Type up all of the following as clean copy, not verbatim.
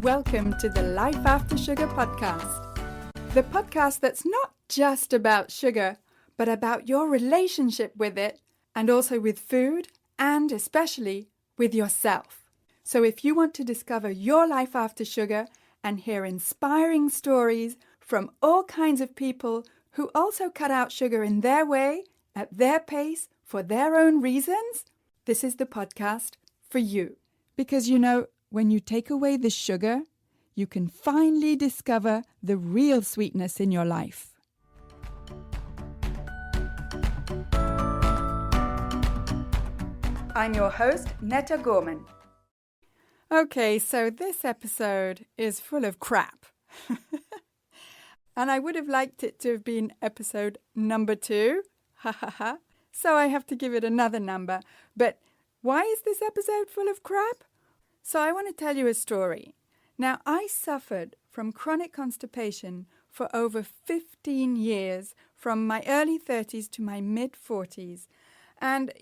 Welcome to the Life After Sugar podcast. The podcast that's not just about sugar, but about your relationship with it, and also with food, and especially with yourself. So if you want to discover your life after sugar and hear inspiring stories from all kinds of people who also cut out sugar in their way, at their pace, for their own reasons, this is the podcast for you. Because when you take away the sugar, you can finally discover the real sweetness in your life. I'm your host, Netta Gorman. Okay, so this episode is full of crap. And I would have liked it to have been episode number 2. So I have to give it another number. But why is this episode full of crap? So I want to tell you a story. Now, I suffered from chronic constipation for over 15 years, from my early 30s to my mid-40s. And,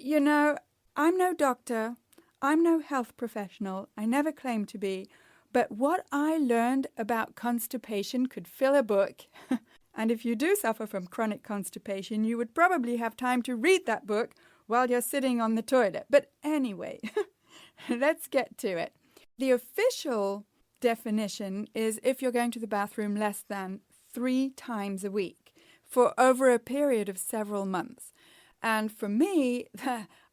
I'm no doctor, I'm no health professional, I never claimed to be, but what I learned about constipation could fill a book. And if you do suffer from chronic constipation, you would probably have time to read that book while you're sitting on the toilet. But anyway, let's get to it. The official definition is if you're going to the bathroom less than 3 times a week for over a period of several months. And for me,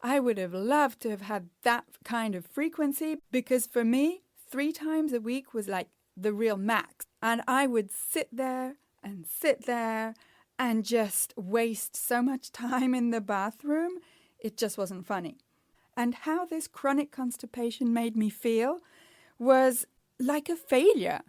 I would have loved to have had that kind of frequency, because for me, 3 times a week was like the real max. And I would sit there and just waste so much time in the bathroom. It just wasn't funny. And how this chronic constipation made me feel was like a failure.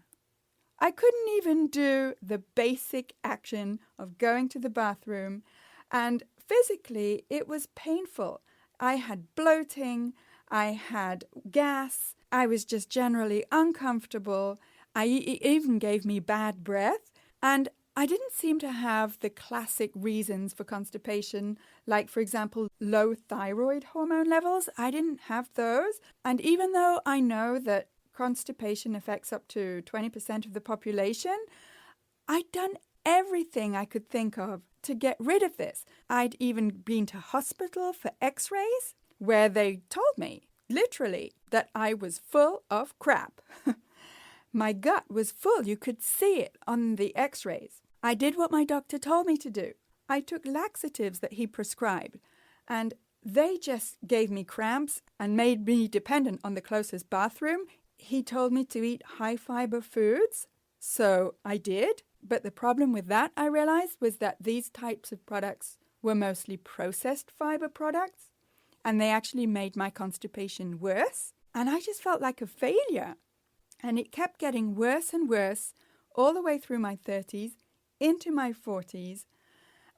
I couldn't even do the basic action of going to the bathroom, and physically it was painful. I had bloating, I had gas, I was just generally uncomfortable. It even gave me bad breath, and I didn't seem to have the classic reasons for constipation, like, for example, low thyroid hormone levels. I didn't have those. And even though I know that constipation affects up to 20% of the population, I'd done everything I could think of to get rid of this. I'd even been to hospital for x-rays, where they told me, literally, that I was full of crap. My gut was full. You could see it on the x-rays. I did what my doctor told me to do. I took laxatives that he prescribed, and they just gave me cramps and made me dependent on the closest bathroom. He told me to eat high-fiber foods, so I did. But the problem with that, I realized, was that these types of products were mostly processed fiber products, and they actually made my constipation worse. And I just felt like a failure. And it kept getting worse and worse all the way through my 30s, into my 40s.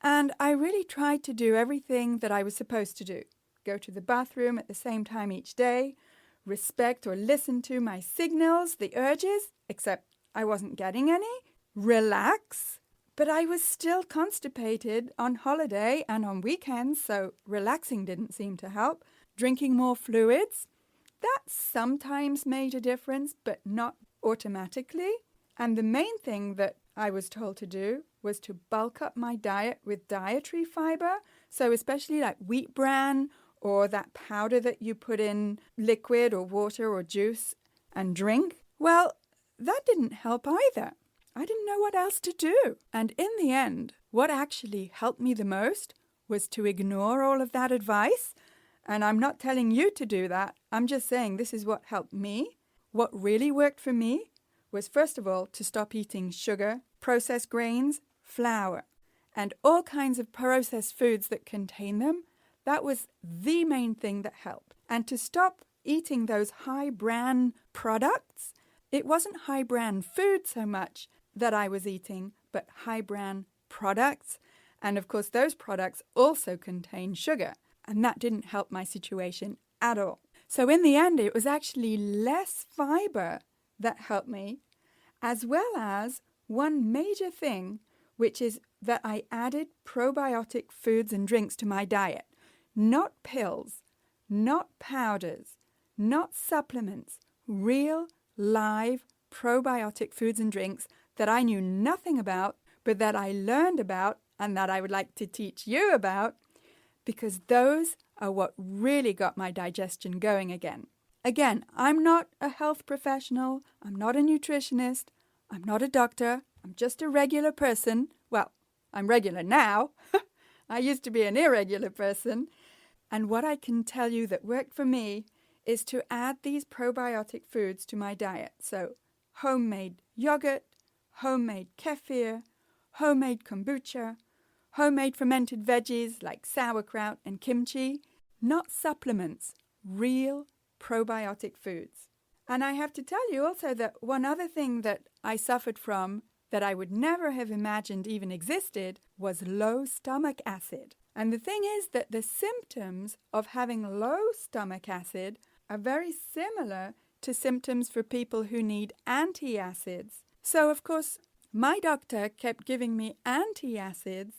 And I really tried to do everything that I was supposed to do. Go to the bathroom at the same time each day, respect or listen to my signals, the urges, except I wasn't getting any, relax. But I was still constipated on holiday and on weekends, so relaxing didn't seem to help. Drinking more fluids, that sometimes made a difference, but not automatically. And the main thing that I was told to do was to bulk up my diet with dietary fiber. So especially like wheat bran or that powder that you put in liquid or water or juice and drink. Well, that didn't help either. I didn't know what else to do. And in the end, what actually helped me the most was to ignore all of that advice. And I'm not telling you to do that. I'm just saying this is what helped me. What really worked for me was, first of all, to stop eating sugar, processed grains, flour, and all kinds of processed foods that contain them. That was the main thing that helped. And to stop eating those high-bran products. It wasn't high-bran food so much that I was eating, but high-bran products. And of course, those products also contain sugar. And that didn't help my situation at all. So in the end, it was actually less fiber that helped me, as well as one major thing, which is that I added probiotic foods and drinks to my diet. Not pills, not powders, not supplements, real live probiotic foods and drinks that I knew nothing about, but that I learned about and that I would like to teach you about, because those are what really got my digestion going again. Again, I'm not a health professional, I'm not a nutritionist, I'm not a doctor, I'm just a regular person. Well, I'm regular now. I used to be an irregular person. And what I can tell you that worked for me is to add these probiotic foods to my diet. So homemade yogurt, homemade kefir, homemade kombucha, homemade fermented veggies like sauerkraut and kimchi, not supplements, real probiotic foods. And I have to tell you also that one other thing that I suffered from that I would never have imagined even existed was low stomach acid. And the thing is that the symptoms of having low stomach acid are very similar to symptoms for people who need antacids. So, of course, my doctor kept giving me antacids,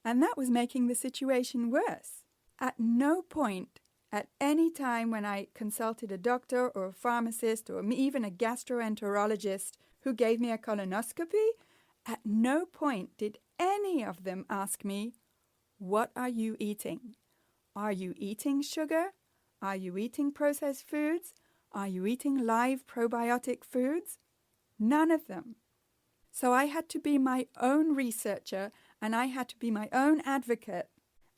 and that was making the situation worse. At no point, at any time when I consulted a doctor or a pharmacist or even a gastroenterologist who gave me a colonoscopy, at no point did any of them ask me, what are you eating? Are you eating sugar? Are you eating processed foods? Are you eating live probiotic foods? None of them. So I had to be my own researcher and I had to be my own advocate.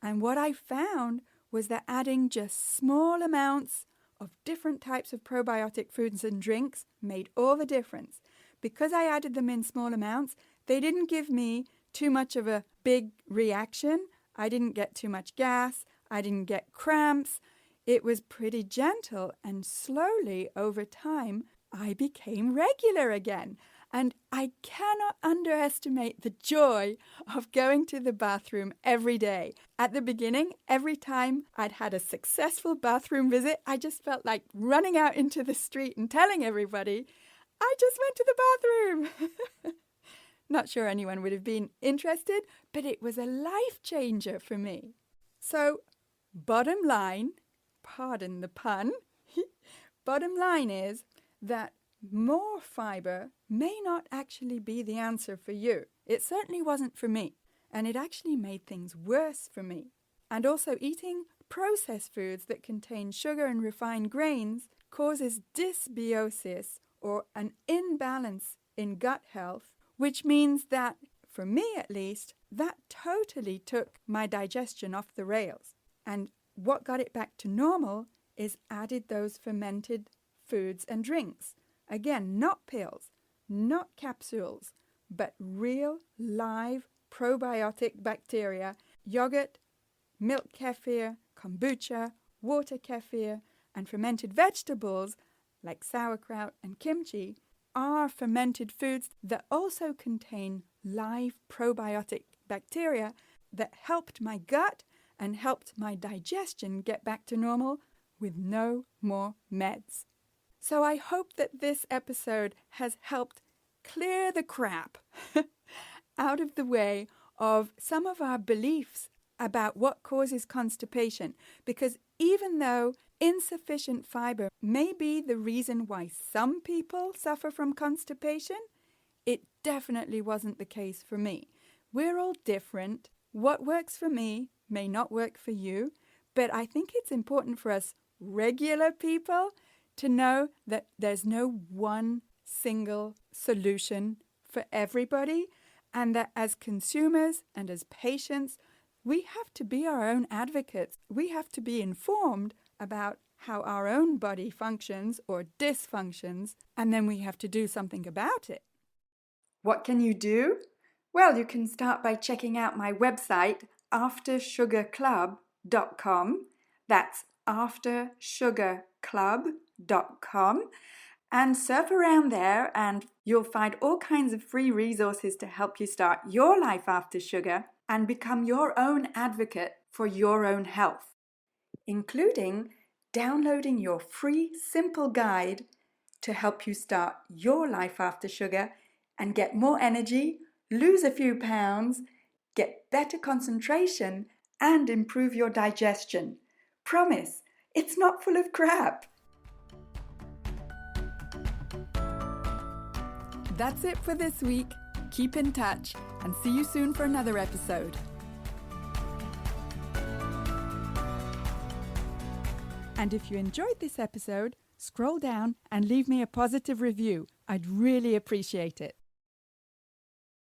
And what I found was that adding just small amounts of different types of probiotic foods and drinks made all the difference. Because I added them in small amounts, they didn't give me too much of a big reaction. I didn't get too much gas. I didn't get cramps. It was pretty gentle, and slowly over time, I became regular again. And I cannot underestimate the joy of going to the bathroom every day. At the beginning, every time I'd had a successful bathroom visit, I just felt like running out into the street and telling everybody, I just went to the bathroom. Not sure anyone would have been interested, but it was a life changer for me. So, bottom line, pardon the pun, bottom line is that more fibre may not actually be the answer for you. It certainly wasn't for me, and it actually made things worse for me. And also eating processed foods that contain sugar and refined grains causes dysbiosis, or an imbalance in gut health, which means that, for me at least, that totally took my digestion off the rails. And what got it back to normal is added those fermented foods and drinks. Again, not pills, not capsules, but real live probiotic bacteria, yogurt, milk kefir, kombucha, water kefir, and fermented vegetables like sauerkraut and kimchi are fermented foods that also contain live probiotic bacteria that helped my gut and helped my digestion get back to normal with no more meds. So I hope that this episode has helped clear the crap out of the way of some of our beliefs about what causes constipation, because even though insufficient fibre may be the reason why some people suffer from constipation, it definitely wasn't the case for me. We're all different. What works for me may not work for you, but I think it's important for us regular people to know that there's no one single solution for everybody, and that as consumers and as patients, we have to be our own advocates. We have to be informed about how our own body functions or dysfunctions, and then we have to do something about it. What can you do? Well, you can start by checking out my website, aftersugarclub.com. That's aftersugarclub.com. And surf around there and you'll find all kinds of free resources to help you start your life after sugar and become your own advocate for your own health, including downloading your free simple guide to help you start your life after sugar and get more energy, lose a few pounds, get better concentration, and improve your digestion. Promise, it's not full of crap. That's it for this week. Keep in touch and see you soon for another episode. And if you enjoyed this episode, scroll down and leave me a positive review. I'd really appreciate it.